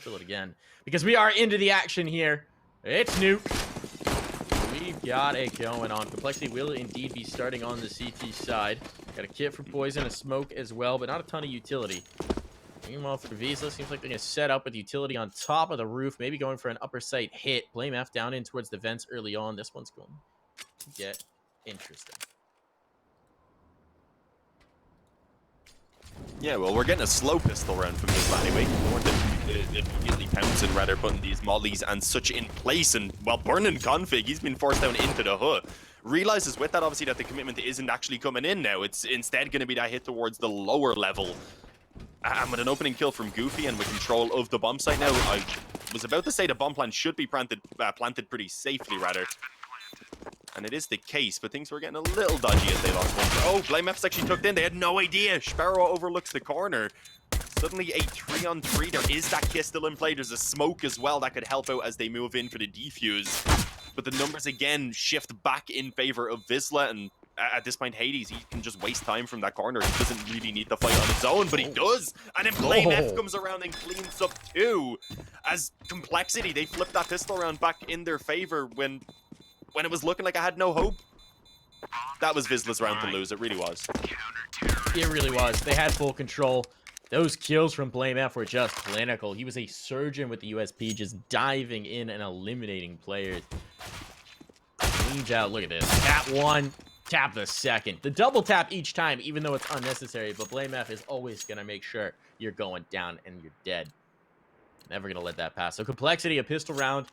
spill it again because we are into the action here. It's Nuke. We've got it going on. Complexity will indeed be starting on the CT side. Got a kit for Poison, a smoke as well, but not a ton of utility. Meanwhile, for Wisła, seems like they're going to set up with utility on top of the roof, maybe going for an upper site hit. Blame F down in towards the vents early on. This one's going to get interesting. Yeah, well, we're getting a slow pistol round from Wisła anyway. More than immediately pouncing, rather putting these mollies and such in place, and while burning config, he's been forced down into the hood. Realizes with that, obviously, that the commitment isn't actually coming in now. It's instead going to be that hit towards the lower level. And with an opening kill from Goofy and with control of the bomb site now, I was about to say the bomb plant should be planted pretty safely, rather. And it is the case, but things were getting a little dodgy as they lost one. Oh, Blame F's actually tucked in. They had no idea. Sparrow overlooks the corner. Suddenly a 3-on-3. There is that kiss still in play. There's a smoke as well that could help out as they move in for the defuse. But the numbers again shift back in favor of Wisła, and at this point, Hades, he can just waste time from that corner. He doesn't really need to fight on his own, but he does. And then Blame F comes around and cleans up too. As Complexity, they flipped that pistol round back in their favor when it was looking like I had no hope. That was Wisła's round to lose. It really was. It really was. They had full control. Those kills from Blame F were just clinical. He was a surgeon with the USP, just diving in and eliminating players. Cleans out. Look at this. Tap one. Tap the second. The double tap each time, even though it's unnecessary, but Blame F is always going to make sure you're going down and you're dead. Never going to let that pass. So Complexity, a pistol round.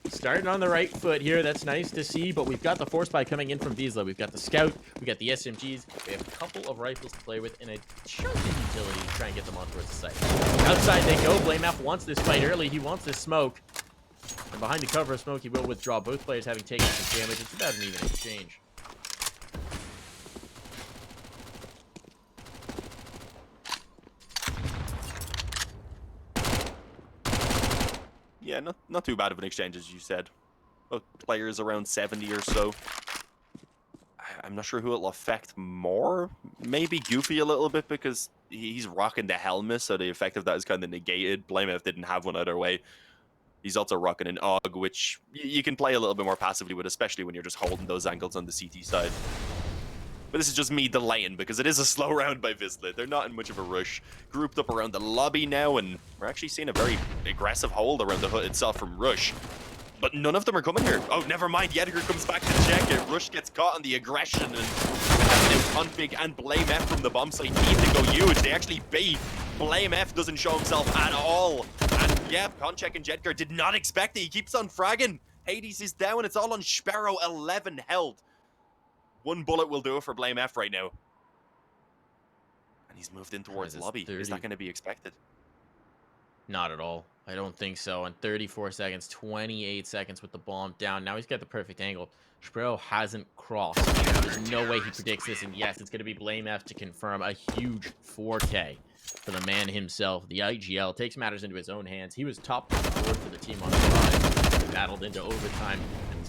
Starting on the right foot here. That's nice to see, but we've got the force buy coming in from Wisła. We've got the Scout. We've got the SMGs. We have a couple of rifles to play with and a chunk of utility to try and get them on towards the site. Outside they go. Blame F wants this fight early. He wants this smoke. And behind the cover of smoke, he will withdraw. Both players having taken some damage. It's about an even exchange. Yeah, not too bad of an exchange, as you said. Both players around 70 or so. I'm not sure who it'll affect more. Maybe Goofy a little bit because he's rocking the helmet, so the effect of that is kind of negated. Blame F didn't have one either way. He's also rocking an AUG, which you can play a little bit more passively with, especially when you're just holding those angles on the CT side. But this is just me delaying because it is a slow round by Wisła. They're not in much of a rush. Grouped up around the lobby now, and we're actually seeing a very aggressive hold around the hood itself from Rush. But none of them are coming here. Oh, never mind. Yediger comes back to check it. Rush gets caught on the aggression, and Config and Blame F from the bomb site need to go huge. They actually bait. Blame F doesn't show himself at all. And yeah, Concheck and Jedgar did not expect it. He keeps on fragging. Hades is down. It's all on Sparrow, 11 health. One bullet will do it for Blame F right now. And he's moved in towards lobby. 30. Is that going to be expected? Not at all. I don't think so. On 34 seconds, 28 seconds with the bomb down. Now he's got the perfect angle. Sparrow hasn't crossed. There's no way he predicts this. And yes, it's going to be Blame F to confirm a huge 4K for the man himself. The IGL takes matters into his own hands. He was top of the board for the team on the side. He battled into overtime.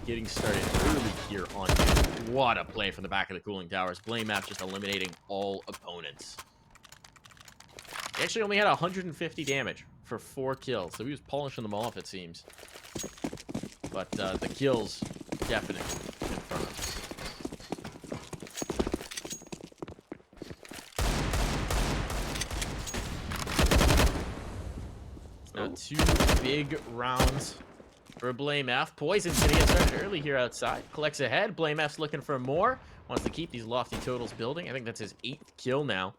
Getting started early here on Nuke. What a play from the back of the cooling towers. Blame F just eliminating all opponents. He actually only had 150 damage for 4 kills, so he was polishing them off, it seems. But the kills definitely confirmed. Now 2 big rounds for Blame F. Poison's gonna get started early here outside. Collects ahead. Blame F's looking for more. Wants to keep these lofty totals building. I think that's his 8th kill now,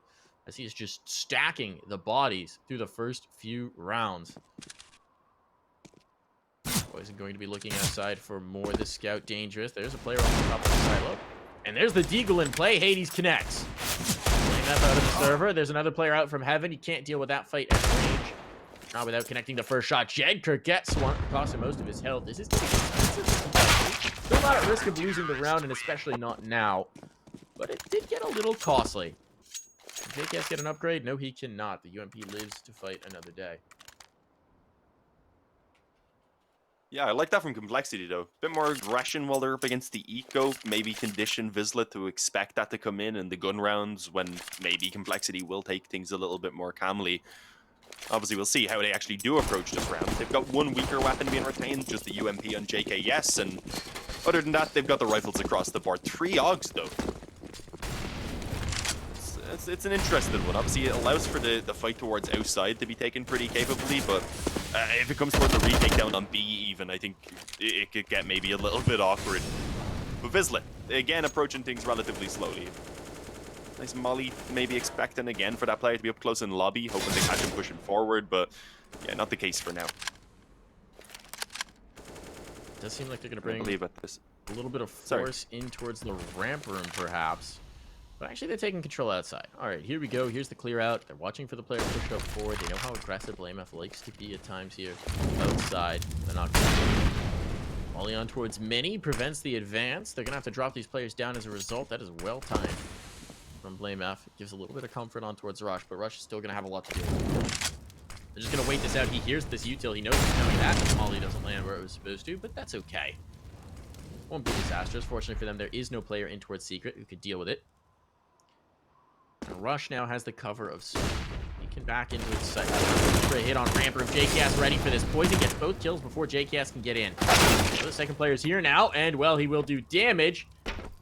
as he is just stacking the bodies through the first few rounds. Poison going to be looking outside for more. The Scout dangerous. There's a player on the top of the silo. And there's the Deagle in play. Hades connects. Blame F out of the server. There's another player out from Heaven. He can't deal with that fight at range. Not without connecting the first shot. Jedgar gets one, costing most of his health. This is still not at risk of losing the round, and especially not now. But it did get a little costly. Can JKS get an upgrade? No, he cannot. The UMP lives to fight another day. Yeah, I like that from Complexity, though. Bit more aggression while they're up against the Eco. Maybe condition Wisła to expect that to come in the gun rounds when maybe Complexity will take things a little bit more calmly. Obviously, we'll see how they actually do approach this round. They've got one weaker weapon being retained, just the UMP on JKS, and other than that, they've got the rifles across the board. 3 AUGs, though. It's an interesting one. Obviously, it allows for the fight towards outside to be taken pretty capably, but if it comes towards a retake down on B even, I think it could get maybe a little bit awkward. But Wisła, again, approaching things relatively slowly. Nice molly, maybe expecting again for that player to be up close in lobby, hoping to catch him pushing forward, but yeah, not the case for now. It does seem like they're going to bring a little bit of force in towards the ramp room, perhaps. But actually, they're taking control outside. All right, here we go. Here's the clear out. They're watching for the player to push up forward. They know how aggressive BlameF likes to be at times here. Outside, they're not going to. Molly on towards Mini prevents the advance. They're going to have to drop these players down as a result. That is well timed from BlameF. It gives a little bit of comfort on towards Rush, but Rush is still going to have a lot to do. They're just going to wait this out. He hears this util. He knows it's coming back. Molly doesn't land where it was supposed to, but that's okay. Won't be disastrous. Fortunately for them, there is no player in towards Secret who could deal with it. And Rush now has the cover of Super. He can back into his sight. For a hit on ramp room. JKS ready for this. Poison gets both kills before JKS can get in. So the second player's here now, and well, he will do damage.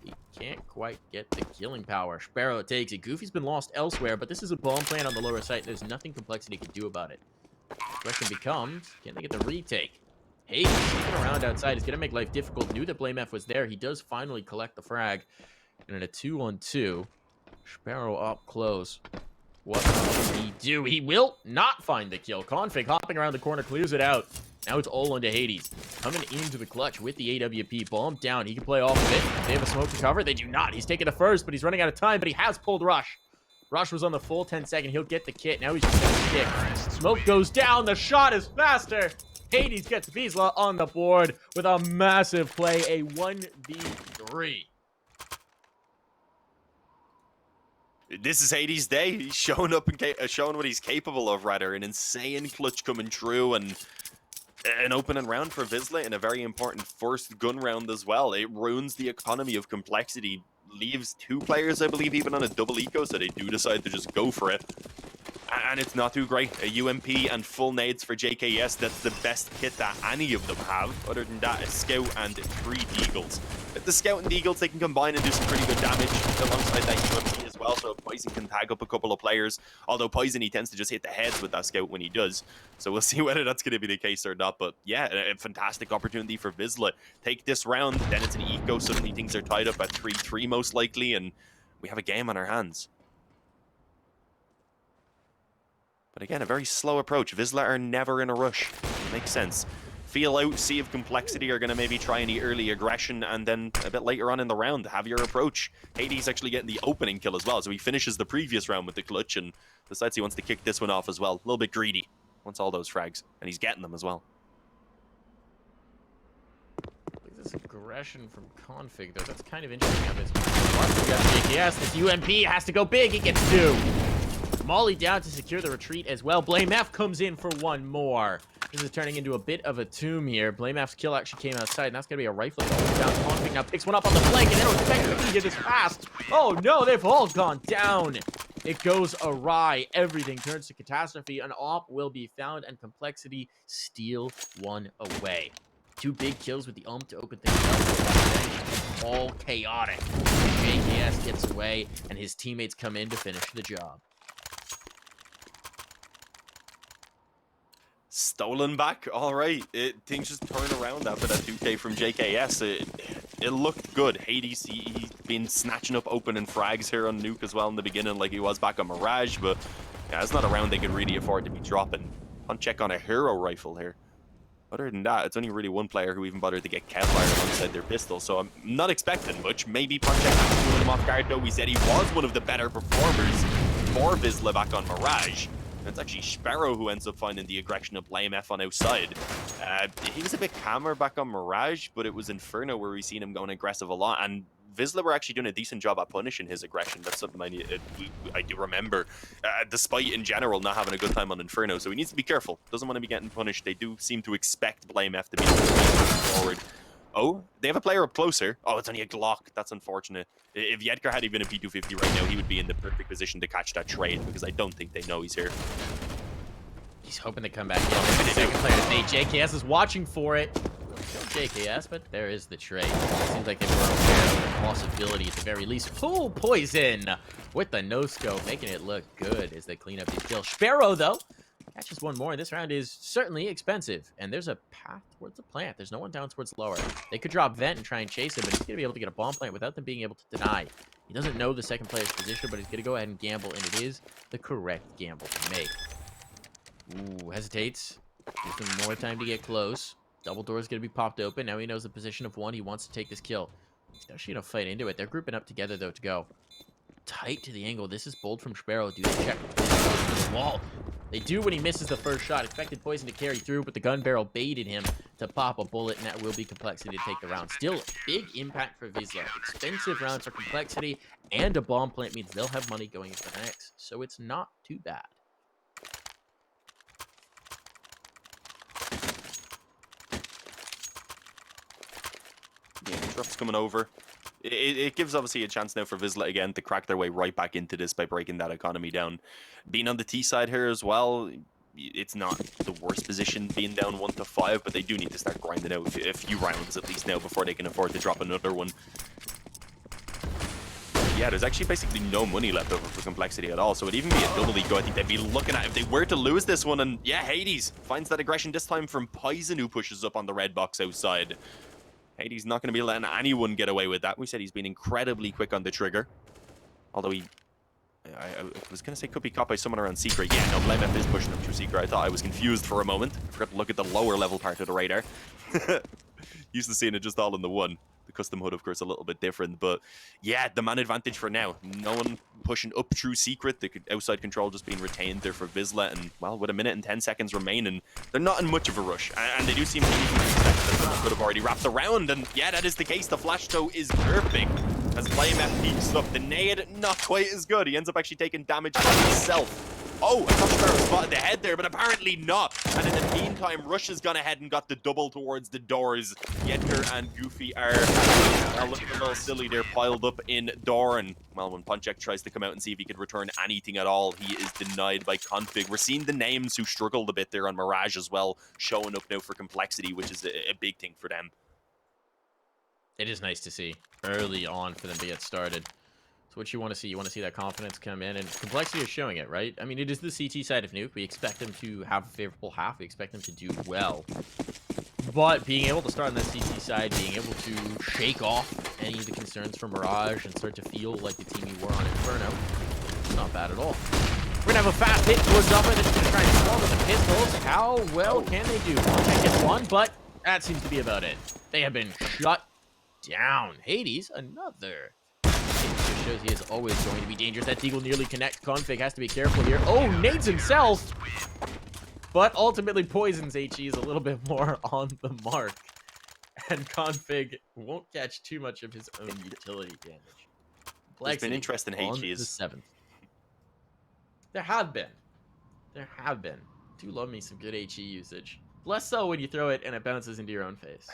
He can't quite get the killing power. Sparrow takes it. Goofy's been lost elsewhere, but this is a bomb plant on the lower site. There's nothing Complexity can do about it. The question becomes, can they get the retake? Hey, sneaking around outside is going to make life difficult. Knew that BlameF was there. He does finally collect the frag. And in a 2-on-2, Sparrow up close. What will he do? He will not find the kill. Config hopping around the corner, clears it out. Now it's all onto Hades. Coming into the clutch with the AWP. Bomb down. He can play off of it. They have a smoke to cover. They do not. He's taking a first, but he's running out of time. But he has pulled Rush. Rush was on the full 10-second. He'll get the kit. Now he's just going to stick. Smoke goes down. The shot is faster. Hades gets Wisła on the board with a massive play. A 1v3. This is Hades' day. He's showing up and showing what he's capable of, rather. An insane clutch coming through, and an opening round for Wisła in a very important first gun round as well. It ruins the economy of Complexity. Leaves 2 players, I believe, even on a double eco, so they do decide to just go for it. And it's not too great. A UMP and full nades for JKS. That's the best kit that any of them have. Other than that, a Scout and 3 Deagles. If the Scout and Deagles, they can combine and do some pretty good damage alongside that UMP as well. So Poison can tag up a couple of players. Although Poison, he tends to just hit the heads with that Scout when he does. So we'll see whether that's going to be the case or not. But yeah, a fantastic opportunity for Wisła. Take this round, then it's an eco. Suddenly things are tied up at 3-3 most likely. And we have a game on our hands. But again, a very slow approach. Wisła are never in a rush. Makes sense. Feel out, see if Complexity are going to maybe try any early aggression, and then a bit later on in the round, have your approach. Hades actually getting the opening kill as well, so he finishes the previous round with the clutch and decides he wants to kick this one off as well. A little bit greedy. Wants all those frags, and he's getting them as well. Look at this aggression from Config, though. That's kind of interesting how this JKS. This UMP has to go big. He gets 2. Molly down to secure the retreat as well. BlameF comes in for 1 more. This is turning into a bit of a tomb here. BlameF's kill actually came outside, and that's going to be a rifle down. Config now picks one up on the flank, and they don't expect to be here this fast. Oh no, they've all gone down. It goes awry. Everything turns to catastrophe. An op will be found, and Complexity steal 1 away. 2 big kills with the to open things up. All chaotic. JKS gets away, and his teammates come in to finish the job. Stolen back, all right. Things just turn around after that 2K from JKS. It looked good. Hades, he's been snatching up opening frags here on Nuke as well in the beginning, like he was back on Mirage, but yeah, it's not a round they could really afford to be dropping. On check on a hero rifle here. Other than that, it's only really 1 player who even bothered to get Kevlar alongside their pistol, so I'm not expecting much. Maybe Ponchek has to put him off guard, though. We said he was one of the better performers for Wisła back on Mirage. It's actually Sparrow who ends up finding the aggression of BlameF on outside. He was a bit calmer back on Mirage, but it was Inferno where we seen him going aggressive a lot. And Wisła were actually doing a decent job at punishing his aggression. That's something I do remember, despite in general not having a good time on Inferno. So he needs to be careful. Doesn't want to be getting punished. They do seem to expect BlameF to be forward. Oh, they have a player up closer. Oh, it's only a Glock. That's unfortunate. If Yedgar had even a P250 right now, he would be in the perfect position to catch that trade, because I don't think they know he's here. He's hoping to come back in. The second player is Nate. JKS is watching for it. Still JKS, but there is the trade. Seems like they were aware of the possibility at the very least. Full poison with the no-scope, making it look good as they clean up these kills. Sparrow, though, catches one more, and this round is certainly expensive. And there's a path towards the plant. There's no one down towards lower. They could drop vent and try and chase him, but he's going to be able to get a bomb plant without them being able to deny. He doesn't know the second player's position, but he's going to go ahead and gamble, and it is the correct gamble to make. Ooh, hesitates. Gives him more time to get close. Double door is going to be popped open. Now he knows the position of one. He wants to take this kill. He's actually going to fight into it. They're grouping up together, though, to go. Tight to the angle. This is bold from Sparrow. Do they check the wall? They do when he misses the first shot. Expected poison to carry through, but the gun barrel baited him to pop a bullet, and that will be Complexity to take the round. Still, big impact for Wisła. Expensive rounds for Complexity, and a bomb plant means they'll have money going into the next. So it's not too bad. Yeah, Disrupt's coming over. It gives obviously a chance now for Wisła again to crack their way right back into this by breaking that economy down. Being on the T side here as well, it's not the worst position being down 1-5, but they do need to start grinding out a few rounds at least now before they can afford to drop another one. Yeah, there's actually basically no money left over for Complexity at all, so it'd even be a double ego I think they'd be looking at if they were to lose this one. And yeah, Hades finds that aggression this time from Poison, who pushes up on the red box outside. Hades not going to be letting anyone get away with that. We said he's been incredibly quick on the trigger. Although I was going to say could be caught by someone around Secret. Yeah, no, BlameF is pushing up through Secret. I thought I was confused for a moment. I forgot to look at the lower level part of the radar. Used to seeing it just all in the one. The custom HUD, of course, a little bit different. But yeah, the man advantage for now. No one pushing up through Secret. The outside control just being retained there for Wisła. And, well, with 1 minute and 10 seconds remaining, they're not in much of a rush. And they do seem to expect that someone could have already wrapped around. And yeah, that is the case. The flash, though, is perfect. As BlameF peeks up, the nade, not quite as good. He ends up actually taking damage from himself. Oh, I thought Sparrow spotted the head there, but apparently not. And in the meantime, Rush has gone ahead and got the double towards the doors. Yetker and Goofy are looking a little silly. They're piled up in door. And, well, when Ponchek tries to come out and see if he could return anything at all, he is denied by Config. We're seeing the names who struggled a bit there on Mirage as well, showing up now for Complexity, which is a big thing for them. It is nice to see early on for them to get started. So what you want to see that confidence come in, and Complexity is showing it, right? I mean, it is the CT side of Nuke. We expect them to have a favorable half. We expect them to do well. But being able to start on that CT side, being able to shake off any of the concerns from Mirage and start to feel like the team you were on Inferno, it's not bad at all. We're going to have a fast hit towards Upper that's going to try and swallow the pistols. How well can they do? Ponchek gets one, but that seems to be about it. They have been shut down. Hades, another. Just shows he is always going to be dangerous. That Deagle nearly connects. Config has to be careful here. Oh, nades himself! But ultimately poisons HE is a little bit more on the mark. And Config won't catch too much of his own utility damage. There's been interest in HE. The 7th. There have been. Do love me some good HE usage. Less so when you throw it and it bounces into your own face.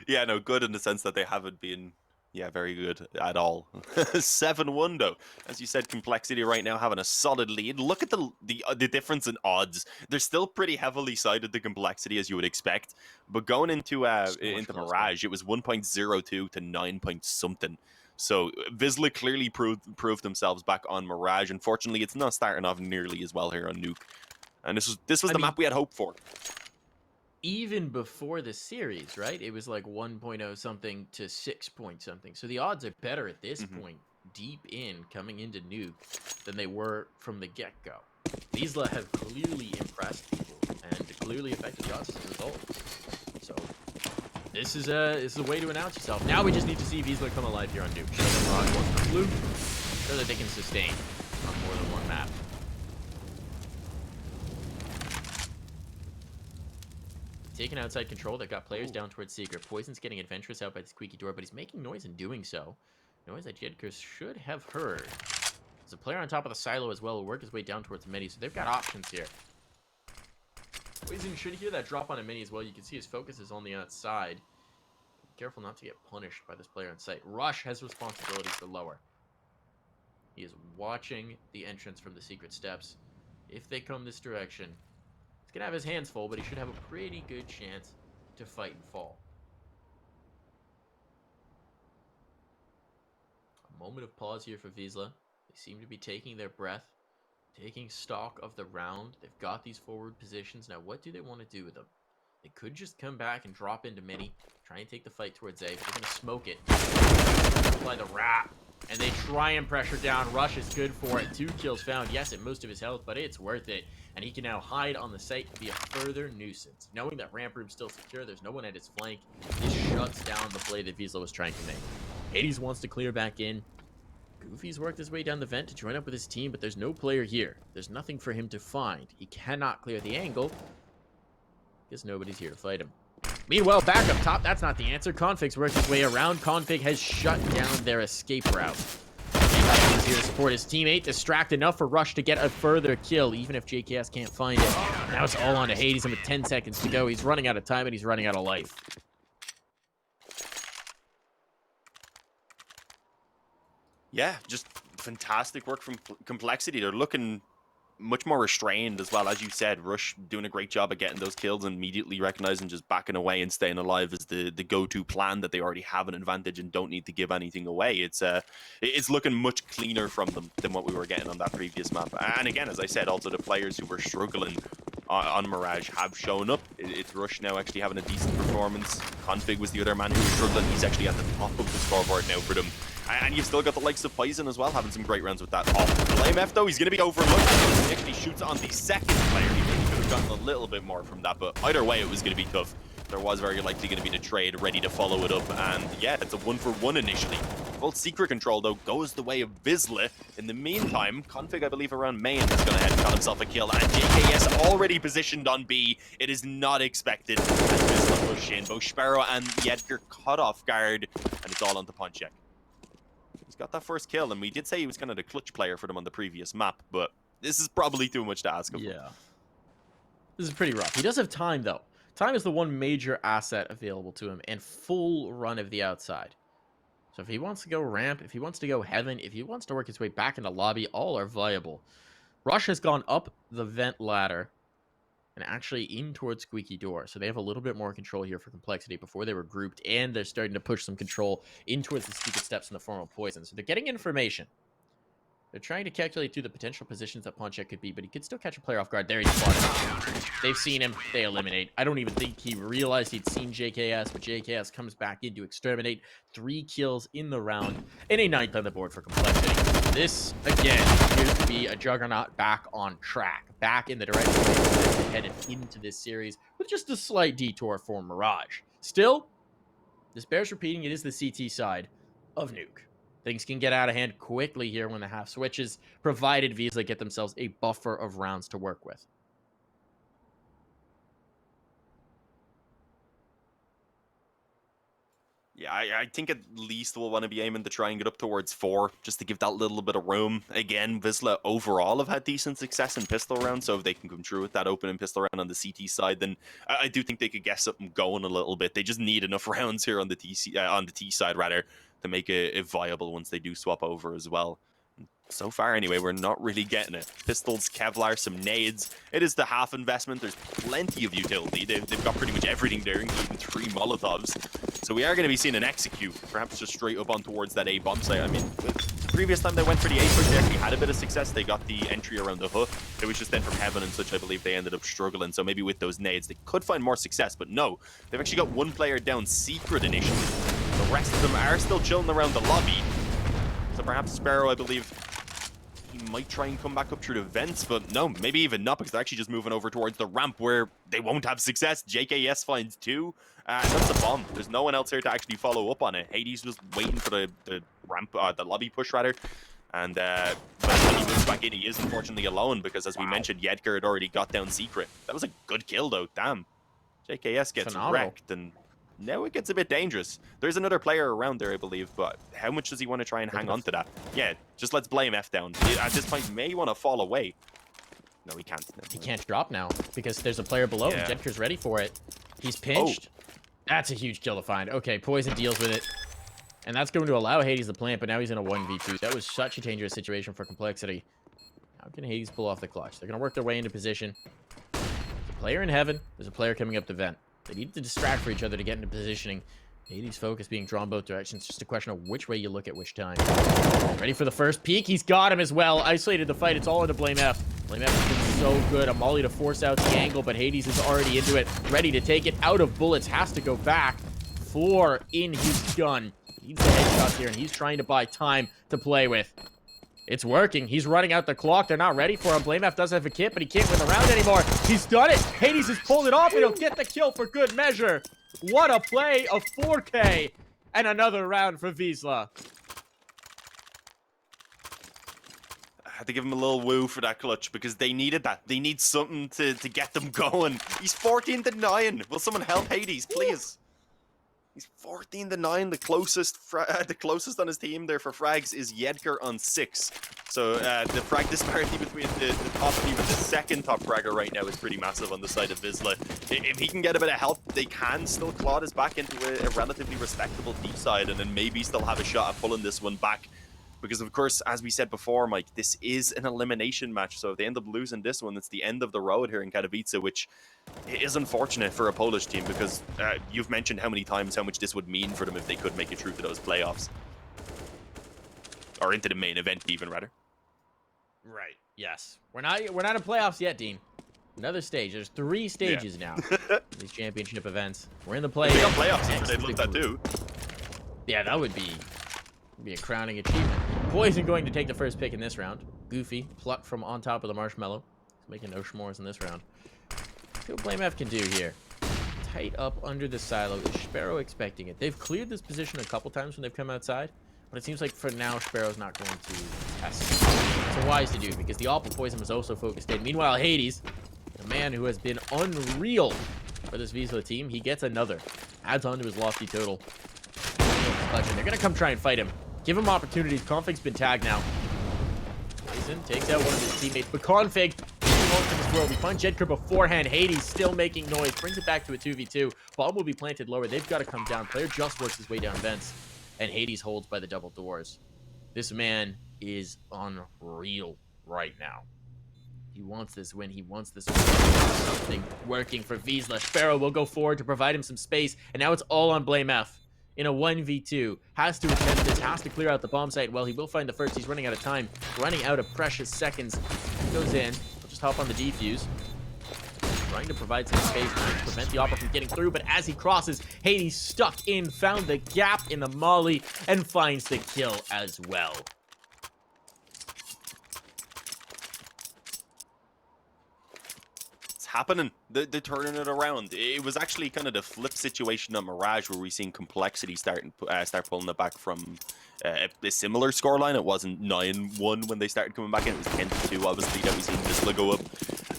Yeah, no, good in the sense that they haven't been, yeah, very good at all. 7-1 though. As you said, Complexity right now having a solid lead. Look at the difference in odds. They're still pretty heavily sided to Complexity, as you would expect. But going into Mirage, it was 1.02 to 9 point something. So Wisła clearly proved themselves back on Mirage. Unfortunately, it's not starting off nearly as well here on Nuke. And this was the map we had hoped for. Even before the series, right? It was like 1.0 something to 6 point something. So the odds are better at this point, deep in, coming into Nuke, than they were from the get-go. Wisła have clearly impressed people and clearly affected the odds as a result. So this is a way to announce yourself. Now we just need to see Wisła come alive here on Nuke. Show them Rock wants to fluke, so that they can sustain on more than one map. Taking outside control, they've got players down towards Secret. Poison's getting adventurous out by the squeaky door, but he's making noise in doing so. Noise that Jedker should have heard. There's a player on top of the silo as well who work his way down towards Mini, so they've got options here. Poison should hear that drop on a Mini as well. You can see his focus is on the outside. Be careful not to get punished by this player on site. Rush has responsibility for lower. He is watching the entrance from the Secret steps. If they come this direction, going to have his hands full, but he should have a pretty good chance to fight and fall. A moment of pause here for Wisła. They seem to be taking their breath, taking stock of the round. They've got these forward positions. Now, what do they want to do with them? They could just come back and drop into mini, try and take the fight towards A, but they're going to smoke it. Apply the wrap, and they try and pressure down. Rush is good for it. 2 kills found. Yes, at most of his health, but it's worth it. And he can now hide on the site to be a further nuisance. Knowing that ramp room's still secure, there's no one at his flank. This shuts down the play that Wisła was trying to make. Hades wants to clear back in. Goofy's worked his way down the vent to join up with his team, but there's no player here. There's nothing for him to find. He cannot clear the angle. Guess nobody's here to fight him. Meanwhile, back up top, that's not the answer. Config's worked his way around. Config has shut down their escape route. He's here to support his teammate. Distract enough for Rush to get a further kill, even if JKS can't find it. Now it's all on to Hades, and with 10 seconds to go, he's running out of time, and he's running out of life. Yeah, just fantastic work from Complexity. They're looking much more restrained as well. As you said, Rush doing a great job of getting those kills and immediately recognizing just backing away and staying alive is the go-to plan, that they already have an advantage and don't need to give anything away. It's looking much cleaner from them than what we were getting on that previous map. And again, as I said, also the players who were struggling on Mirage have shown up. It's Rush now actually having a decent performance. Config was the other man who was struggling. He's actually at the top of the scoreboard now for them. And you've still got the likes of Poison as well, having some great rounds with that. Blame F, though, he's going to be overlooked. He actually shoots on the second player. He could have gotten a little bit more from that, but either way, it was going to be tough. There was very likely going to be the trade ready to follow it up, and yeah, it's a 1-for-1 initially. Full secret control, though, goes the way of Wisła. In the meantime, Config, I believe, around main is going to head and got himself a kill, and JKS already positioned on B. It is not expected as Wisła push in. Both Sparrow and Yedgar caught off guard, and it's all on to Ponchek. He's got that first kill, and we did say he was kind of the clutch player for them on the previous map, but this is probably too much to ask of him. Yeah. This is pretty rough. He does have time, though. Time is the one major asset available to him, and full run of the outside. So if he wants to go ramp, if he wants to go heaven, if he wants to work his way back into lobby, all are viable. Rush has gone up the vent ladder and actually in towards Squeaky Door. So they have a little bit more control here for Complexity. Before they were grouped, and they're starting to push some control in towards the stupid steps in the form of Poison. So they're getting information. They're trying to calculate through the potential positions that Ponchek could be, but he could still catch a player off guard. There he's spotted. They've seen him. They eliminate. I don't even think he realized he'd seen JKS, but JKS comes back in to exterminate. 3 kills in the round, and a 9th on the board for Complexity. This, again, appears to be a juggernaut back on track, back in the direction they're headed into this series, with just a slight detour for Mirage. Still, this bears repeating, it is the CT side of Nuke. Things can get out of hand quickly here when the half switches, provided Wisła get themselves a buffer of rounds to work with. Yeah, I think at least we'll want to be aiming to try and get up towards 4, just to give that little bit of room. Again, Wisła overall have had decent success in pistol rounds, so if they can come through with that opening pistol round on the CT side, then I do think they could get something going a little bit. They just need enough rounds here on the T side, rather, to make it viable once they do swap over as well. So far, anyway, we're not really getting it. Pistols, Kevlar, some nades. It is the half investment. There's plenty of utility. They've got pretty much everything there, including 3 Molotovs. So we are going to be seeing an execute, perhaps just straight up on towards that A bomb site. I mean, the previous time they went for the A push, they actually had a bit of success. They got the entry around the hook. It was just then from heaven and such, I believe they ended up struggling. So maybe with those nades, they could find more success. But no, they've actually got 1 player down secret initially. The rest of them are still chilling around the lobby. So perhaps Sparrow, I believe, he might try and come back up through the vents, but no, maybe even not, because they're actually just moving over towards the ramp where they won't have success. JKS finds 2, and that's the bomb. There's no one else here to actually follow up on it. Hades was waiting for the ramp, the lobby push rather, and but when he moves back in, he is unfortunately alone, because as we mentioned, Yedgar had already got down secret. That was a good kill though, damn. JKS gets wrecked, and now it gets a bit dangerous. There's another player around there, I believe, but how much does he want to try and hang on to that? Yeah, just let's blame F down. At this point, he may want to fall away. No, he can't. He can't drop now, because there's a player below, and Jedkar's ready for it. He's pinched. Oh. That's a huge kill to find. Okay, Poison deals with it. And that's going to allow Hades to plant, but now he's in a 1v2. That was such a dangerous situation for Complexity. How can Hades pull off the clutch? They're going to work their way into position. player in heaven. There's a player coming up the vent. They need to distract for each other to get into positioning. Hades' focus being drawn both directions. Just a question of which way you look at which time. Ready for the first peek. He's got him as well. Isolated the fight. It's all into Blame F. Blame F has been so good. A molly to force out the angle, but Hades is already into it. Ready to take it. Out of bullets. Has to go back. 4 in his gun. Needs the headshots here, and he's trying to buy time to play with. It's working. He's running out the clock. They're not ready for him. Blame F does have a kit, but he can't win the round anymore. He's done it. Hades has pulled it off, and he'll get the kill for good measure. What a play of 4K and another round for Wisła. I had to give him a little woo for that clutch because they needed that. They need something to get them going. He's 14-9. Will someone help Hades, please? He's 14-9. The closest on his team there for frags is Yedgar on 6. So the frag disparity between the top and even the second top fragger right now is pretty massive on the side of Wisła. If he can get a bit of help, they can still claw this back into a relatively respectable deep side and then maybe still have a shot at pulling this one back. Because, of course, as we said before, Mike, this is an elimination match. So if they end up losing this one, it's the end of the road here in Katowice, which is unfortunate for a Polish team because you've mentioned how many times how much this would mean for them if they could make it through to those playoffs. Or into the main event, even, rather. Right. Yes. We're not in playoffs yet, Dean. Another stage. There's 3 stages now. These championship events. We're in the playoffs. If they got playoffs, they'd love that too. Yeah, that would be a crowning achievement. Poison going to take the first pick in this round. Goofy plucked from on top of the marshmallow. He's making no s'mores in this round. See what Blame F can do here. Tight up under the silo. Is Sparrow expecting it? They've cleared this position a couple times when they've come outside, but it seems like for now Sparrow's not going to test it. It's wise to do because the Opal Poison was also focused in. Meanwhile, Hades, the man who has been unreal for this Wisła team, he gets another. Adds on to his lofty total. They're gonna come try and fight him. Give him opportunities. Config's been tagged now. Poison takes out one of his teammates, but Config belongs to this world. We find Jedker beforehand. Hades still making noise. Brings it back to a 2v2. Bomb will be planted lower. They've got to come down. Player just works his way down vents, and Hades holds by the double doors. This man is unreal right now. He wants this win. He wants this win. Something working for Wisła. Sparrow will go forward to provide him some space, and now it's all on Blame F. In a 1v2, has to attempt this, has to clear out the bomb site. Well, he will find the first. He's running out of time, running out of precious seconds. Goes in. He'll just hop on the defuse. Trying to provide some space, trying to prevent the Opera from getting through, but as he crosses, Hades stuck in, found the gap in the molly, and finds the kill as well. Happening. They're turning it around. It was actually kind of the flip situation on Mirage where we've seen Complexity start pulling it back from a similar scoreline. It wasn't 9-1 when they started coming back in. It was 10-2, obviously, that we've seen Wisła go up.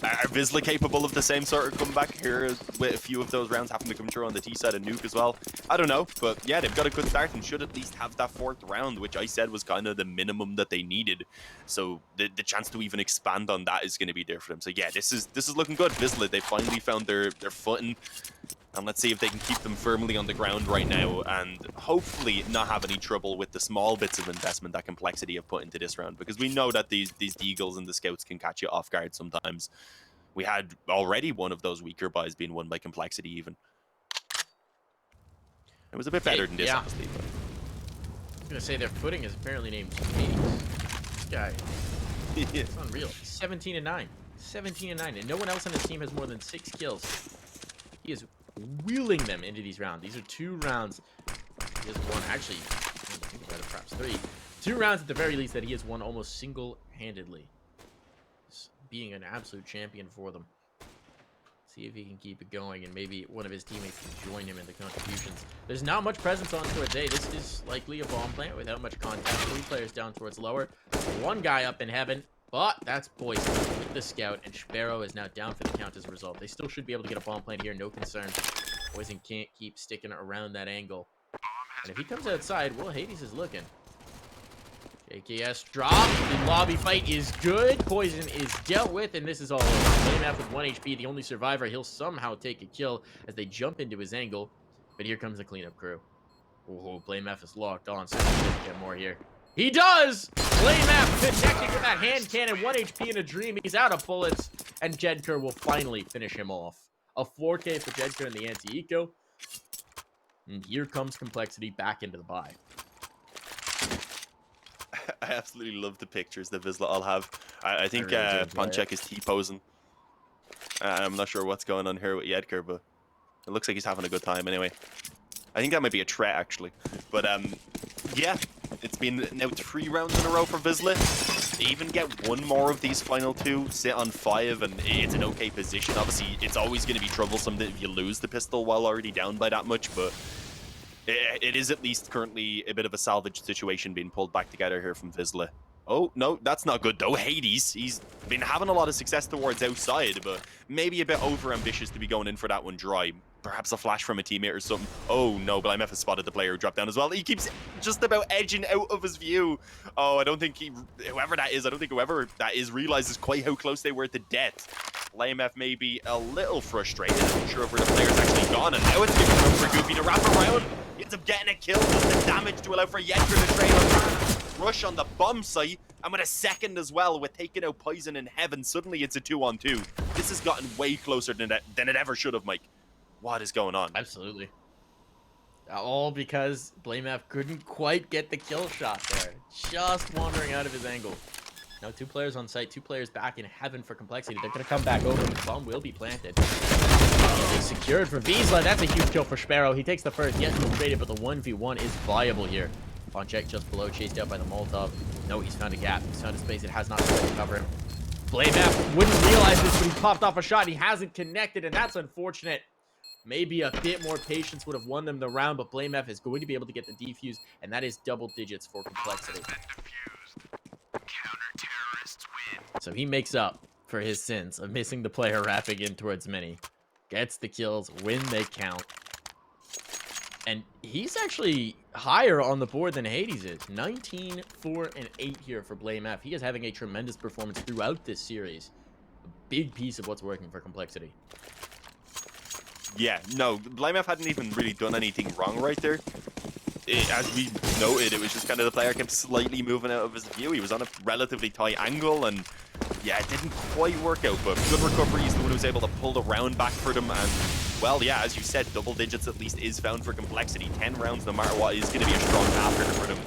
Are Wisła capable of the same sort of comeback here with a few of those rounds having to come through on the T side of Nuke as well? I don't know, but yeah, they've got a good start and should at least have that 4th round, which I said was kind of the minimum that they needed. So the chance to even expand on that is going to be there for them. So yeah, this is looking good. Wisła, they finally found their footing. And let's see if they can keep them firmly on the ground right now and hopefully not have any trouble with the small bits of investment that Complexity have put into this round, because we know that these Deagles and the Scouts can catch you off guard sometimes. We had already one of those weaker buys being won by Complexity even. It was a bit better than this, honestly. But I was going to say their footing is apparently named Hades. This guy, it's unreal. 17-9. 17-9, and no one else on his team has more than 6 kills. He is wheeling them into these rounds. These are 2 rounds. He has won, actually, think about it, perhaps 3. 2 rounds at the very least that he has won almost single-handedly. Being an absolute champion for them. See if he can keep it going, and maybe one of his teammates can join him in the contributions. There's not much presence on towards A. This is likely a bomb plant without much contact. 3 players down towards lower. 1 guy up in heaven. But that's Poison with the Scout, and Sparrow is now down for the count as a result. They still should be able to get a bomb plant here, no concern. Poison can't keep sticking around that angle. And if he comes outside, well, Hades is looking. JKS drop. The lobby fight is good. Poison is dealt with, and this is all over. Blame F with 1 HP, the only survivor. He'll somehow take a kill as they jump into his angle. But here comes the cleanup crew. Oh, Blame F is locked on, so he doesn't get more here. He does! Blame F connecting with that hand cannon. 1 HP in a dream. He's out of bullets. and Jedker will finally finish him off. A 4K for Jedker in the anti-eco. And here comes Complexity back into the buy. I absolutely love the pictures that Wisła all have. I think really Ponchek is T-posing. I'm not sure what's going on here with Jedker, but it looks like he's having a good time anyway. I think that might be a threat, actually. But, yeah, it's been now 3 rounds in a row for Wisła. They even get one more of these final 2, sit on 5, and it's an okay position. Obviously, it's always going to be troublesome if you lose the pistol while already down by that much, but it is at least currently a bit of a salvage situation being pulled back together here from Wisła. Oh, no, that's not good, though. Hades, he's been having a lot of success towards outside, but maybe a bit over-ambitious to be going in for that one dry. Perhaps a flash from a teammate or something. Oh, no, but IMF has spotted the player who dropped down as well. He keeps just about edging out of his view. Oh, I don't think whoever that is realizes quite how close they were to death. IMF may be a little frustrated. I'm not sure if where the player's actually gone, and now it's giving room for Goofy to wrap around. He ends up getting a kill, does the damage to allow for Jedker to trade on rush on the bomb site, and with a second as well, with taking out Poison in heaven, suddenly it's a 2-on-2. This has gotten way closer than it ever should have, Mike. What is going on? Absolutely. All because BlameF couldn't quite get the kill shot there. Just wandering out of his angle. Now 2 players on site, 2 players back in heaven for Complexity. They're going to come back over. The bomb will be planted. It's secured for Wisła. That's a huge kill for Sparrow. He takes the first. Yes, he's traded, but the 1v1 is viable here. Ponchek just below, chased out by the Molotov. No, he's found a gap. He's found a space. It has not tried to cover him. BlameF wouldn't realize this, but he popped off a shot. He hasn't connected, and that's unfortunate. Maybe a bit more patience would have won them the round, but BlameF is going to be able to get the defuse, and that is double digits for Complexity. So he makes up for his sins of missing the player wrapping in towards Mini. Gets the kills when they count. And he's actually higher on the board than Hades is. 19, 4, and 8 here for BlameF. He is having a tremendous performance throughout this series. A big piece of what's working for Complexity. Yeah, no, BlameF hadn't even really done anything wrong right there. As we noted, it was just kind of the player kept slightly moving out of his view. He was on a relatively tight angle, and yeah, it didn't quite work out, but good recovery. He's the one who was able to pull the round back for them, and well, yeah, as you said, double digits at least is found for Complexity. 10 rounds, no matter what, is going to be a strong after for them.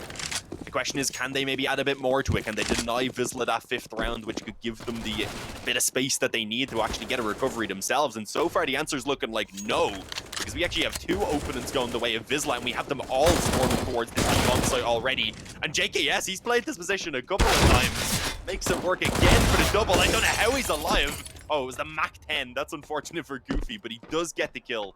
The question is, can they maybe add a bit more to it? Can they deny Wisła that 5th round, which could give them the bit of space that they need to actually get a recovery themselves? And so far, the answer's looking like no, because we actually have 2 openings going the way of Wisła, and we have them all swarming towards this bomb site already. And JKS, he's played this position a couple of times. Makes it work again for the double. I don't know how he's alive. Oh, it was the Mach 10. That's unfortunate for Goofy, but he does get the kill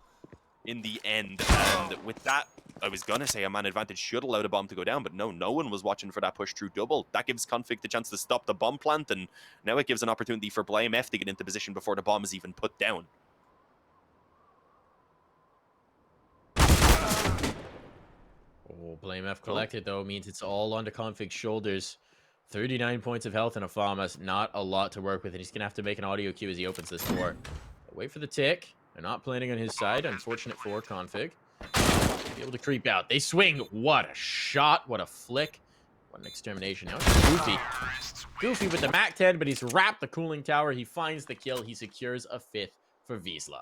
in the end. And with that, I was gonna say a man advantage should allow the bomb to go down, but no one was watching for that push through double. That gives Config the chance to stop the bomb plant, and now it gives an opportunity for BlameF to get into position before the bomb is even put down. Oh, BlameF collected, though, means it's all onto Config's shoulders. 39 points of health in a Farmers, not a lot to work with, and he's gonna have to make an audio cue as he opens this door. Wait for the tick. They're not planning on his side. Unfortunate for Config. Be able to creep out. They swing. What a shot. What a flick. What an extermination. Now it's Goofy. Goofy with the Mach 10, but he's wrapped the cooling tower. He finds the kill. He secures a 5th for Wisła.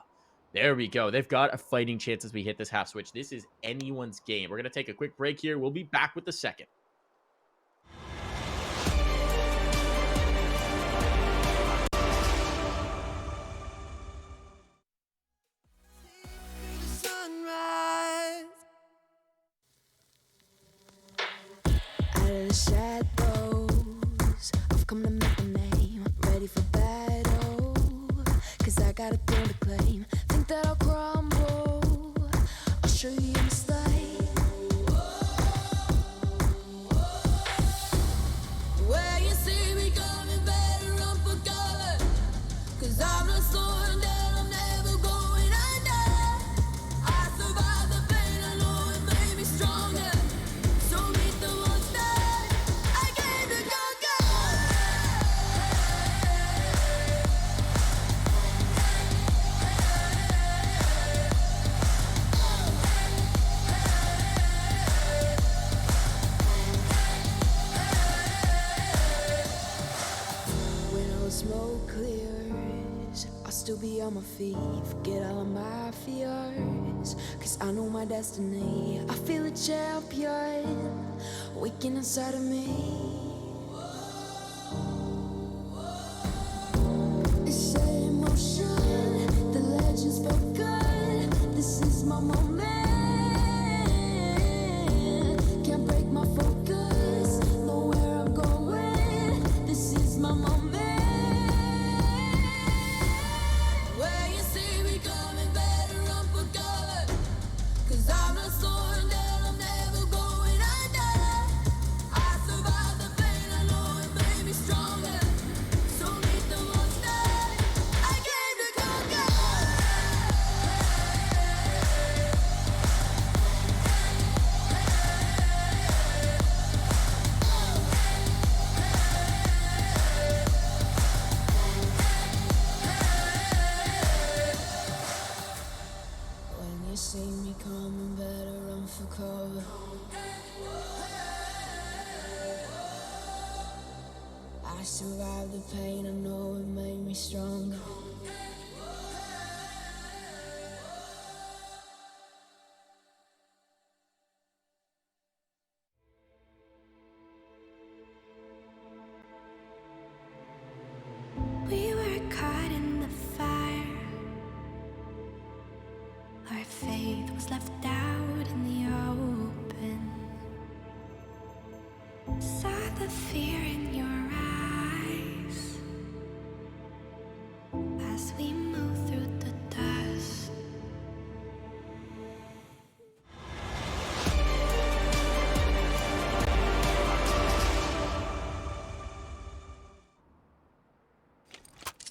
There we go. They've got a fighting chance as we hit this half switch. This is anyone's game. We're going to take a quick break here. We'll be back with the second. Shadows, I've come to make a name, ready for battle, cause I got a throne to claim, think that I'll crumble, I'll show you a mistake, where you see me coming, better run for cover, cause I'm not slowing down, I'm never going under, I survived the pain, I know it made me stronger, so meet the monster. feet, forget all of my fears, cause I know my destiny. I feel a champion waking inside of me. It's in motion, the legend's spoken. This is my moment. Can't break my focus, know where I'm going. This is my moment. Where you see me coming, better run for cover. Cause I'm not slowing down, I'm never going under. I survived the pain, I know it made me stronger. So meet the monster, I came to conquer. When you see me coming, better run for cover. I survived the pain, I know it made me stronger. We were caught in the fire. Our faith was left out in the open. Saw the fear in your eyes as we move through the dust.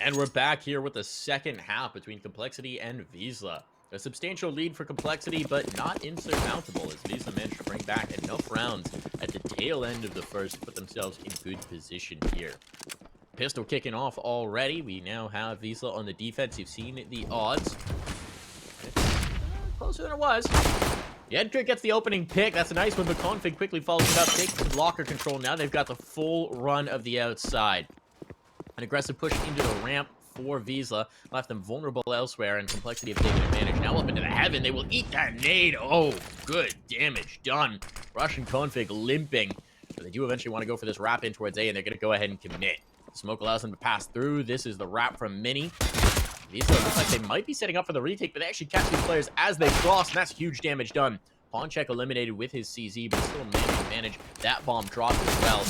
And we're back here with the second half between Complexity and Wisła. A substantial lead for Complexity, but not insurmountable, as Wisła managed to bring back enough rounds at the tail end of the first to put themselves in good position here. Pistol kicking off already. We now have Wisła on the defense. You've seen the odds. Closer than it was. Edgar gets the opening pick. That's a nice one, but Config quickly follows it up, takes the blocker control. Now they've got the full run of the outside. An aggressive push into the ramp for Wisła left them vulnerable elsewhere, and Complexity have taken advantage. Now up into the heaven, they will eat that nade. Oh, good damage done. Russian Config limping, but they do eventually want to go for this wrap in towards A, and they're going to go ahead and commit. Smoke allows them to pass through. This is the wrap from Mini. Wisła looks like they might be setting up for the retake, but they actually catch these players as they cross, and that's huge damage done. Pawncheck eliminated with his CZ, but still manage that bomb drop as well.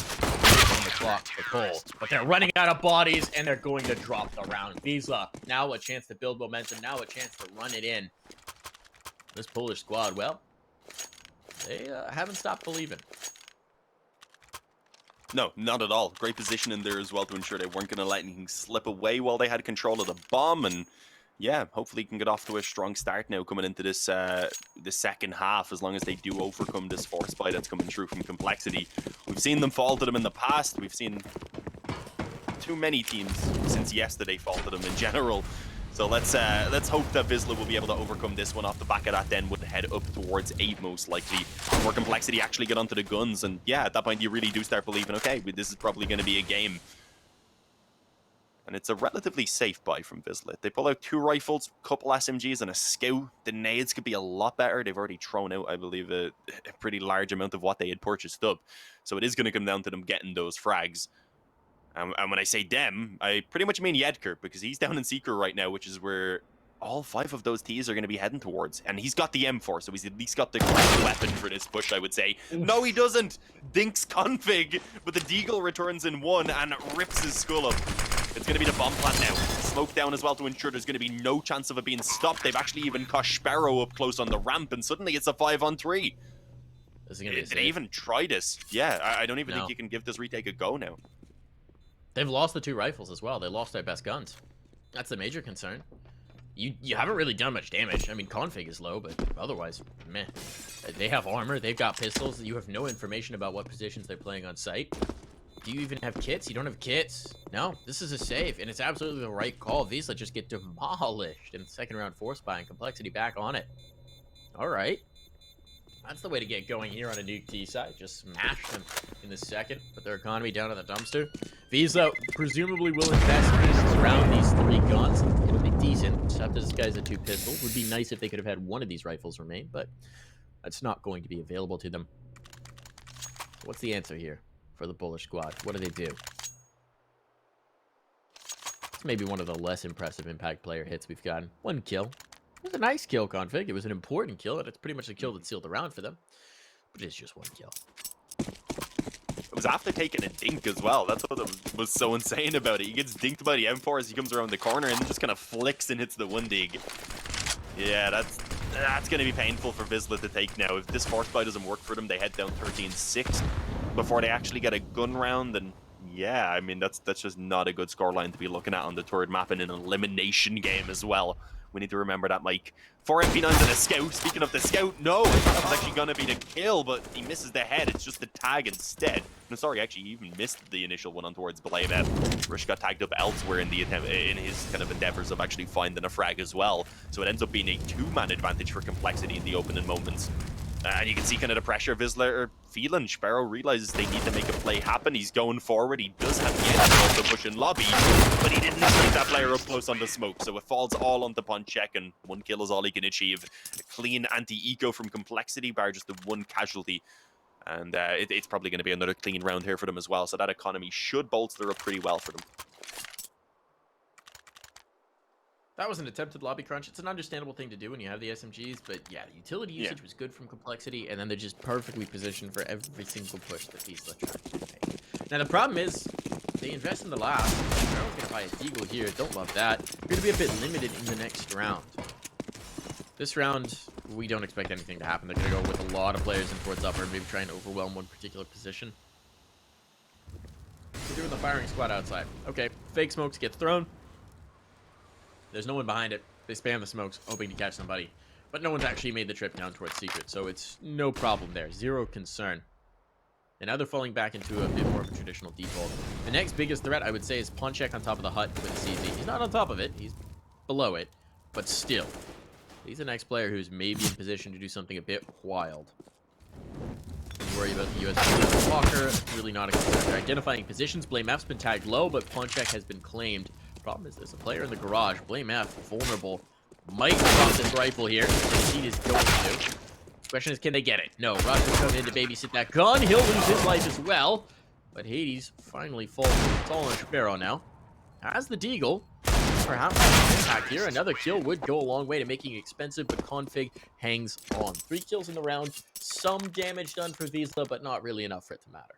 On the clock for Cole, but they're running out of bodies, and they're going to drop the round. Wisła, now a chance to build momentum, now a chance to run it in. This Polish squad, well, they haven't stopped believing. No, not at all. Great position in there as well to ensure they weren't going to let anything slip away while they had control of the bomb. And yeah, hopefully can get off to a strong start now coming into this the second half, as long as they do overcome this force buy that's coming through from Complexity. We've seen them fall to them in the past. We've seen too many teams since yesterday fall to them in general. So let's hope that Wisła will be able to overcome this one. Off the back of that, then would head up towards 8 most likely, before Complexity actually get onto the guns. And yeah, at that point you really do start believing, okay, this is probably going to be a game. And it's a relatively safe buy from Wisła. They pull out 2 rifles, couple SMGs, and a scout. The nades could be a lot better. They've already thrown out, I believe, a pretty large amount of what they had purchased up. So it is going to come down to them getting those frags. And when I say them, I pretty much mean Yedker, because he's down in Secret right now, which is where all 5 of those T's are going to be heading towards. And he's got the M4, so he's at least got the correct weapon for this push, I would say. No, he doesn't! Dinks Config, but the Deagle returns in 1 and rips his skull up. It's going to be the bomb plant now. Smoke down as well to ensure there's going to be no chance of it being stopped. They've actually even caught Sparrow up close on the ramp, and suddenly it's a 5-on-3. Did they even try this? Yeah, I don't even think you can give this retake a go now. They've lost the 2 rifles as well. They lost their best guns. That's the major concern. You haven't really done much damage. I mean, Config is low, but otherwise, meh. They have armor. They've got pistols. You have no information about what positions they're playing on site. Do you even have kits? You don't have kits. No, this is a save, and it's absolutely the right call. Wisła just get demolished in the second round force buy, and Complexity back on it. All right. That's the way to get going here on a Nuke T side. Just smash them in the second, put their economy down at the dumpster. Wisła presumably will invest pieces around these 3 guns. It'll be decent. Except this guy's a 2 pistol. Would be nice if they could have had one of these rifles remain, but that's not going to be available to them. What's the answer here for the Bullish squad? What do they do? It's maybe one of the less impressive impact player hits we've gotten. 1 kill. It was a nice kill, Config. It was an important kill, and it's pretty much the kill that sealed the round for them. But it's just 1 kill. It was after taking a dink as well. That's what was so insane about it. He gets dinked by the M4 as he comes around the corner and then just kind of flicks and hits the 1 dig. Yeah, that's going to be painful for Wisła to take now. If this force buy doesn't work for them, they head down 13-6 before they actually get a gun round. And yeah, I mean, that's just not a good scoreline to be looking at on the third map in an elimination game as well. We need to remember that, Mike. 4 MP9s and a scout. Speaking of the scout, no, that was actually going to be the kill, but he misses the head. It's just the tag instead. No, sorry, actually, he even missed the initial one on towards Blame. Rush got tagged up elsewhere in the attempt, in his kind of endeavors of actually finding a frag as well. So it ends up being a 2-man advantage for Complexity in the opening moments. And you can see kind of the pressure Wisła are feeling. Sparrow realizes they need to make a play happen. He's going forward. He does have the edge also pushing lobby, but he didn't take that player up close on the smoke. So it falls all on the punch check, and 1 kill is all he can achieve. A clean anti-eco from Complexity, bar just the 1 casualty. And it's probably going to be another clean round here for them as well. So that economy should bolster up pretty well for them. That was an attempted lobby crunch. It's an understandable thing to do when you have the SMGs, but yeah, the utility usage was good from Complexity, and then they're just perfectly positioned for every single push that Wisła tries to make. Now, the problem is, they invest in the last. Sparrow's going to buy a Deagle here. Don't love that. You're going to be a bit limited in the next round. This round, we don't expect anything to happen. They're going to go with a lot of players in towards upper, maybe trying to overwhelm one particular position. We're doing the firing squad outside. Okay, fake smokes get thrown. There's no one behind it. They spam the smokes, hoping to catch somebody. But no one's actually made the trip down towards Secret, so it's no problem there. Zero concern. And now they're falling back into a bit more of a traditional default. The next biggest threat, I would say, is Ponchek on top of the hut with CZ. He's not on top of it. He's below it. But still, he's the next player who's maybe in position to do something a bit wild. Don't worry about the USP Walker. Really not a concern. They're identifying positions. Blame F's been tagged low, but Ponchek has been claimed. Problem is there's a player in the garage. Blame F, vulnerable. Might drop this rifle here. He is going to. Question is, can they get it? No. Rush will come in to babysit that gun. He'll lose his life as well. But Hades finally falls. It's all on Sparrow now. Has the Deagle. Perhaps an impact here. Another kill would go a long way to making it expensive, but Config hangs on. 3 kills in the round. Some damage done for Wisła, but not really enough for it to matter.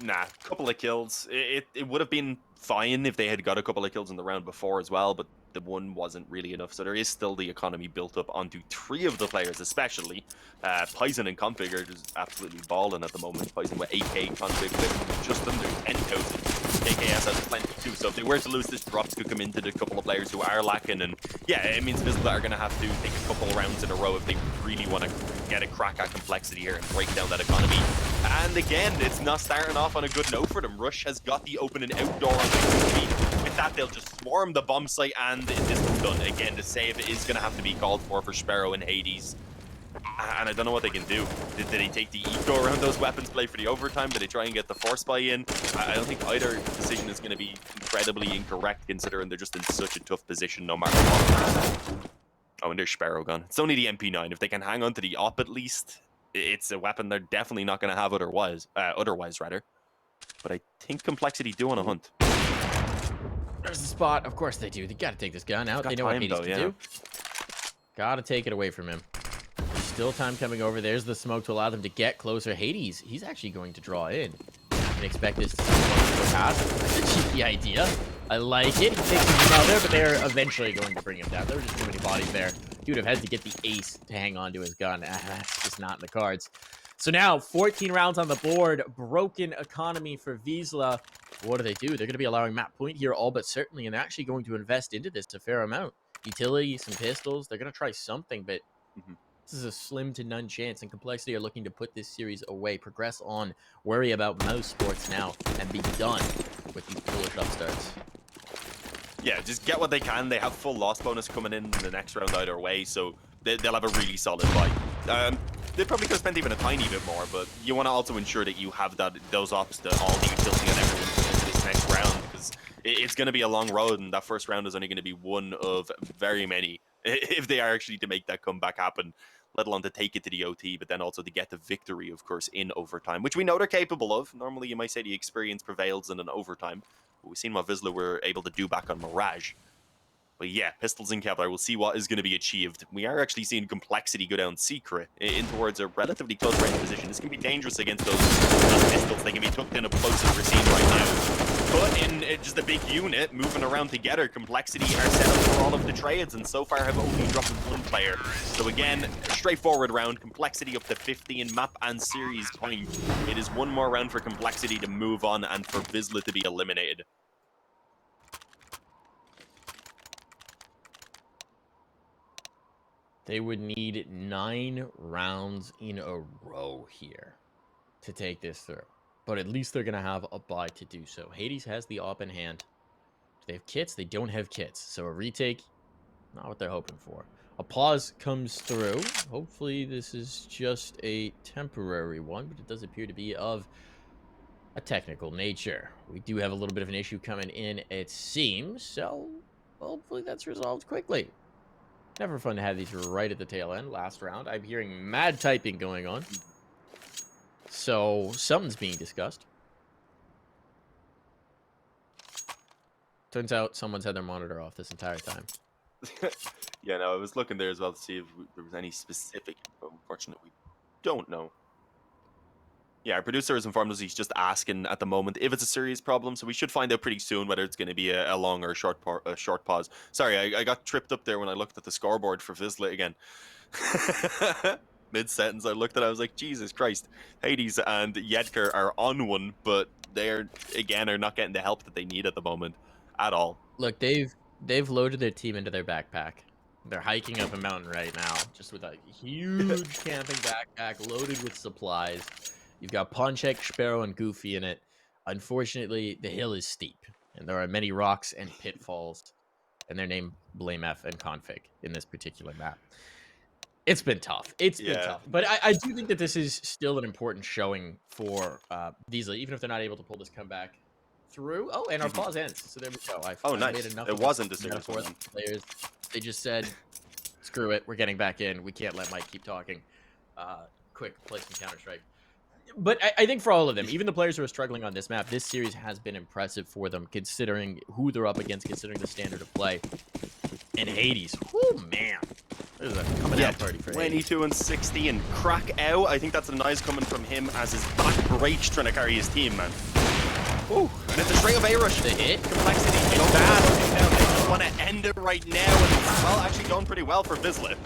Nah, couple of kills. It would have been fine if they had got a couple of kills in the round before as well, but the 1 wasn't really enough. So there is still the economy built up onto 3 of the players, especially. Poison and Config are just absolutely balling at the moment. Poison with 8k, Config with just under 10,000. KKS has plenty too, so if they were to lose this, drops could come into the couple of players who are lacking, and yeah, it means Wisła are going to have to take a couple of rounds in a row if they really want to get a crack at Complexity here and break down that economy. And again, it's not starting off on a good note for them. Rush has got the open and outdoor on the with that, they'll just swarm the bomb site, and this is done. Again, the save is going to have to be called for Sparrow and Hades. And I don't know what they can do. Did they take the eco around those weapons, play for the overtime? Did they try and get the force buy in? I don't think either decision is going to be incredibly incorrect, considering they're just in such a tough position no matter what. Oh, and there's Sparrow gone. It's only the MP9. If they can hang on to the op at least, it's a weapon they're definitely not going to have otherwise. But I think Complexity do on a hunt. There's the spot. Of course they do. They got to take this gun out. They know what Hades can do. Got to take it away from him. There's still time coming over. There's the smoke to allow them to get closer. Hades, he's actually going to draw in. I can expect this to go past. That's a cheeky idea. I like it. He takes him out there, but they're eventually going to bring him down. There were just too many bodies there. He would have had to get the ace to hang on to his gun. That's just not in the cards. So now, 14 rounds on the board. Broken economy for Wisła. What do? They're going to be allowing map point here all but certainly, and they're actually going to invest into this a fair amount. Utility, some pistols. They're going to try something, but this is a slim to none chance, and Complexity are looking to put this series away, progress on, worry about mouse sports now, and be done with these bullish upstarts. Yeah, just get what they can. They have full loss bonus coming in the next round either way, so they'll have a really solid buy. They probably could have spent even a tiny bit more, but you want to also ensure that you have those ops, all the utility and everything into this next round, because it's going to be a long road, and that first round is only going to be one of very many if they are actually to make that comeback happen, let alone to take it to the OT, but then also to get the victory, of course, in overtime, which we know they're capable of. Normally, you might say the experience prevails in an overtime, but we've seen what Wisła were able to do back on Mirage. But yeah, Pistols and Kevlar, we'll see what is going to be achieved. We are actually seeing Complexity go down secret in towards a relatively close range position. This can be dangerous against those Pistols. They can be tucked in up close as we're seeing right now. But in just a big unit, moving around together, Complexity are set up for all of the trades, and so far have only dropped one player. So again, straightforward round, Complexity up to 50 in map and series point. It is one more round for Complexity to move on and for Wisła to be eliminated. They would need 9 rounds in a row here to take this through. But at least they're going to have a bye to do so. Hades has the op in hand. Do they have kits? They don't have kits. So a retake, not what they're hoping for. A pause comes through. Hopefully this is just a temporary one, but it does appear to be of a technical nature. We do have a little bit of an issue coming in, it seems. So hopefully that's resolved quickly. Never fun to have these right at the tail end. Last round. I'm hearing mad typing going on. So something's being discussed. Turns out someone's had their monitor off this entire time. Yeah, no, I was looking there as well to see if there was any specific, but unfortunately, we don't know. Yeah, our producer has informed us he's just asking at the moment if it's a serious problem, so we should find out pretty soon whether it's going to be a long or a short pause. Sorry, I got tripped up there when I looked at the scoreboard for Wisła again. Mid-sentence, I looked at it, I was like, Jesus Christ. Hades and Yedker are on one, but they're, again, are not getting the help that they need at the moment at all. Look, they've loaded their team into their backpack. They're hiking up a mountain right now, just with a huge camping backpack loaded with supplies. You've got Ponchek, Sparrow, and Goofy in it. Unfortunately, the hill is steep, and there are many rocks and pitfalls, and they're named Blame F and Config in this particular map. It's been tough. It's been tough. But I do think that this is still an important showing for Wisła, even if they're not able to pull this comeback through. Oh, and our pause ends. So there we go. I nice. made enough it wasn't a serious one. Players, they just said, screw it. We're getting back in. We can't let Mike keep talking. Quick, play some Counter-Strike. But I think for all of them, even the players who are struggling on this map, this series has been impressive for them, considering who they're up against, considering the standard of play. And Hades, oh man, this is a coming out party for 22 and 60 and crack out. I think that's a nice coming from him as his back breaks trying to carry his team, man. Ooh, and it's a straight up A-rush. The hit, Complexity, so bad. They just want to end it right now, and it's, well, actually going pretty well for Wisła.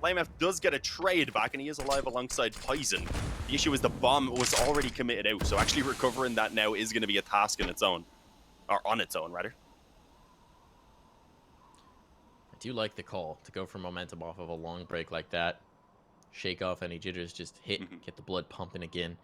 FlameF does get a trade back, and he is alive alongside Poison. The issue is the bomb was already committed out, so actually recovering that now is going to be a task in its own. Or on its own, rather. I do like the call to go for momentum off of a long break like that. Shake off any jitters, just hit, get the blood pumping again.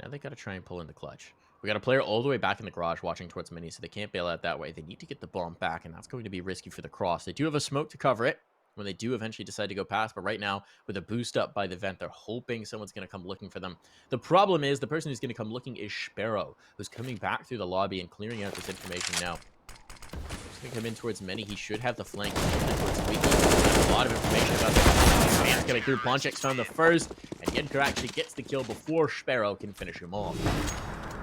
Now they got to try and pull in the clutch. We got a player all the way back in the garage watching towards Mini, so they can't bail out that way. They need to get the bomb back, and that's going to be risky for the cross. They do have a smoke to cover it when they do eventually decide to go past, but right now, with a boost up by the vent, they're hoping someone's going to come looking for them. The problem is, the person who's going to come looking is Sparrow, who's coming back through the lobby and clearing out this information now. He's going to come in towards Many. He should have the flank towards Squeaky. There's a lot of information about this. Man, coming through. Ponchek's found the first, and Yedker actually gets the kill before Sparrow can finish him off.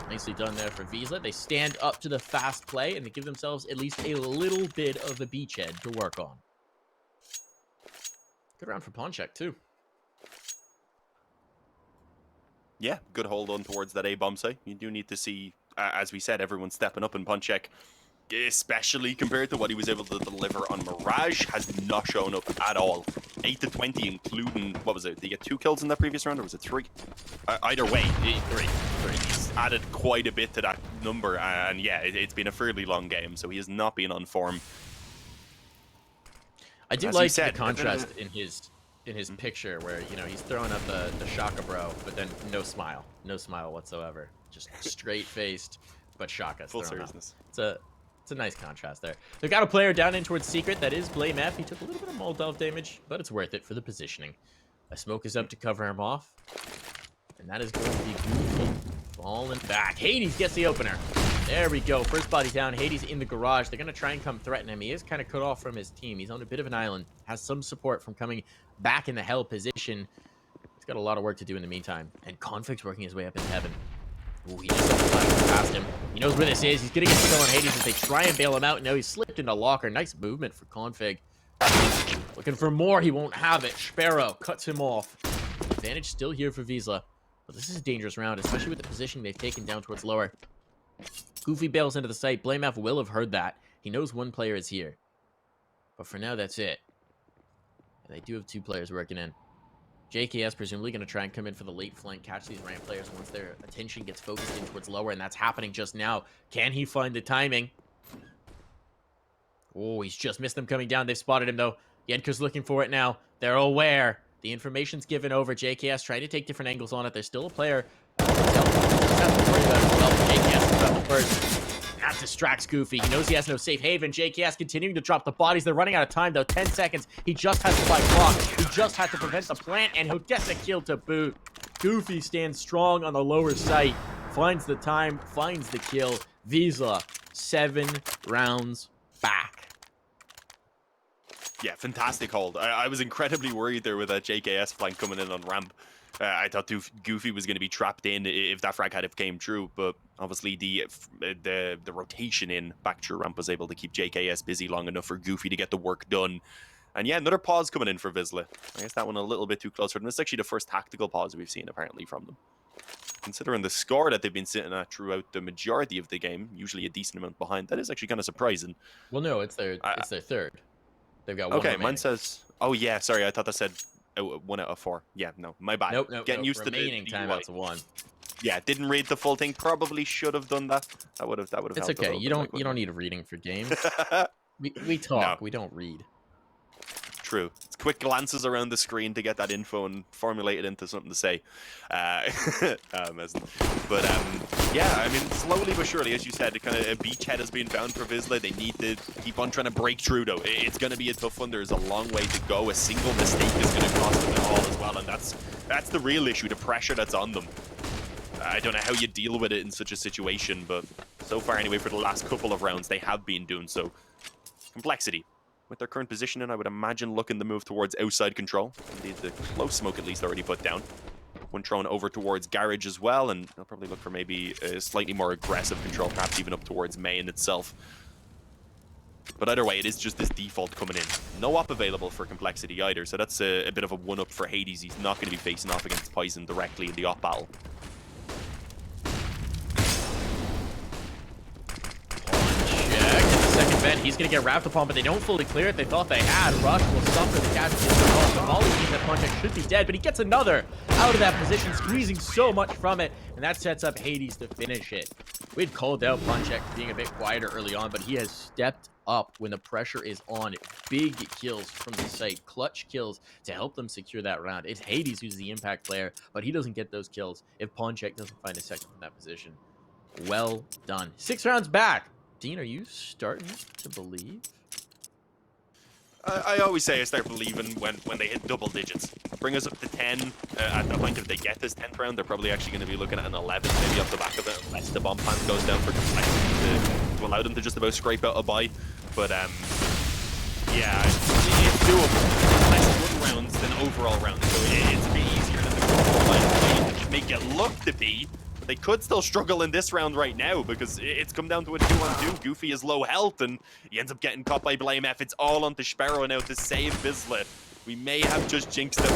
Nicely done there for Wisła. They stand up to the fast play, and they give themselves at least a little bit of a beachhead to work on. Good round for Ponchek, too. Yeah, good hold on towards that A-bomb site. You do need to see, as we said, everyone stepping up in Ponchek, especially compared to what he was able to deliver on Mirage, has not shown up at all. 8 to 20, including, what was it? Did he get 2 kills in that previous round, or was it 3? Either way, 3. He's added quite a bit to that number, and yeah, it's been a fairly long game, so he has not been on form. I do like the contrast in his picture where, you know, he's throwing up the Shaka bro, but then no smile whatsoever, just straight faced, but Shaka's full thrown seriousness. Up. It's a nice contrast there. They've got a player down in towards Secret. That is Blame F. He took a little bit of Molotov damage, but it's worth it for the positioning. A smoke is up to cover him off, and that is going to be Goofy falling back. Hades gets the opener. There we go. First body down. Hades in the garage. They're going to try and come threaten him. He is kind of cut off from his team. He's on a bit of an island. Has some support from coming back in the hell position. He's got a lot of work to do in the meantime. And Config's working his way up in heaven. Ooh, he just past him. He knows where this is. He's going to get still on Hades as they try and bail him out. No, he's slipped into locker. Nice movement for Config. Looking for more. He won't have it. Sparrow cuts him off. Advantage still here for Wisła. But this is a dangerous round, especially with the position they've taken down towards lower. Goofy bails into the site. BlameF will have heard that. He knows one player is here. But for now, that's it. And they do have 2 players working in. JKS presumably going to try and come in for the late flank, catch these ramp players once their attention gets focused in towards lower, and that's happening just now. Can he find the timing? Oh, he's just missed them coming down. They've spotted him, though. Yenka's looking for it now. They're aware. The information's given over. JKS trying to take different angles on it. There's still a player. JKS first. That distracts Goofy. He knows he has no safe haven. JKS continuing to drop the bodies. They're running out of time, though. 10 seconds. He just has to buy clock. He just had to prevent the plant, and he'll get the kill to boot. Goofy stands strong on the lower site. Finds the time. Finds the kill. Wisła, 7 rounds back. Yeah, fantastic hold. I was incredibly worried there with that JKS flank coming in on ramp. I thought Goofy was going to be trapped in if that frag had came true, but obviously the rotation in back through ramp was able to keep JKS busy long enough for Goofy to get the work done. And yeah, another pause coming in for Wisła. I guess that one a little bit too close for them. It's actually the first tactical pause we've seen apparently from them. Considering the score that they've been sitting at throughout the majority of the game, usually a decent amount behind, that is actually kind of surprising. Well, no, it's their third. They've got one okay, remaining. Mine says... Oh, yeah, sorry. I thought that said 1 out of 4. Yeah, no, my bad. Nope, Getting used remaining to the timeouts of 1. Yeah, didn't read the full thing. Probably should have done that. That would have It's helped okay. You don't need reading for games. we talk. No. We don't read. True. It's quick glances around the screen to get that info and formulate it into something to say. Yeah, I mean, slowly but surely, as you said, kind of a beachhead has been found for Wisła. They need to keep on trying to break through, though. It's going to be a tough one. There's a long way to go. A single mistake is going to cost them it all as well, and that's the real issue, the pressure that's on them. I don't know how you deal with it in such a situation, but so far, anyway, for the last couple of rounds, they have been doing so. Complexity. With their current positioning, I would imagine looking to move towards outside control. Indeed, the close smoke at least already put down. One thrown over towards garage as well, and they'll probably look for maybe a slightly more aggressive control, perhaps even up towards main itself. But either way, it is just this default coming in. No op available for complexity either, so that's a bit of a one-up for Hades. He's not going to be facing off against Poison directly in the op battle. Second bed, he's going to get wrapped upon, but they don't fully clear it. They thought they had. Rush will suffer the casualties. The volley means that Punchek should be dead, but he gets another out of that position, squeezing so much from it, and that sets up Hades to finish it. We'd called out Punchek being a bit quieter early on, but he has stepped up when the pressure is on. Big kills from the site, clutch kills to help them secure that round. It's Hades who's the impact player, but he doesn't get those kills if Punchek doesn't find a second from that position. Well done. 6 rounds back. Dean, are you starting to believe? I always say I start believing when they hit double digits. Bring us up to 10. At that point, if they get this 10th round, they're probably actually going to be looking at an 11, maybe off the back of it, unless the bomb plant goes down for complexity to allow them to just about scrape out a bye. But, yeah, it's doable. Less one rounds than overall rounds, so it's a bit easier than the overall line. It make it look to be. They could still struggle in this round right now because it's come down to a 2-on-2. Goofy is low health and he ends up getting caught by BlameF. It's all onto Sparrow now to save Wisła. We may have just jinxed it.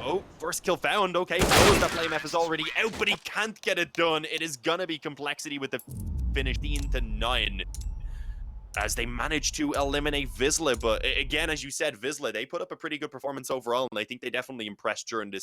Oh, first kill found. Okay, knows that BlameF is already out, but he can't get it done. It is gonna be complexity with the finish 15-9. As they manage to eliminate Wisła. But again, as you said, Wisła, they put up a pretty good performance overall, and I think they definitely impressed during this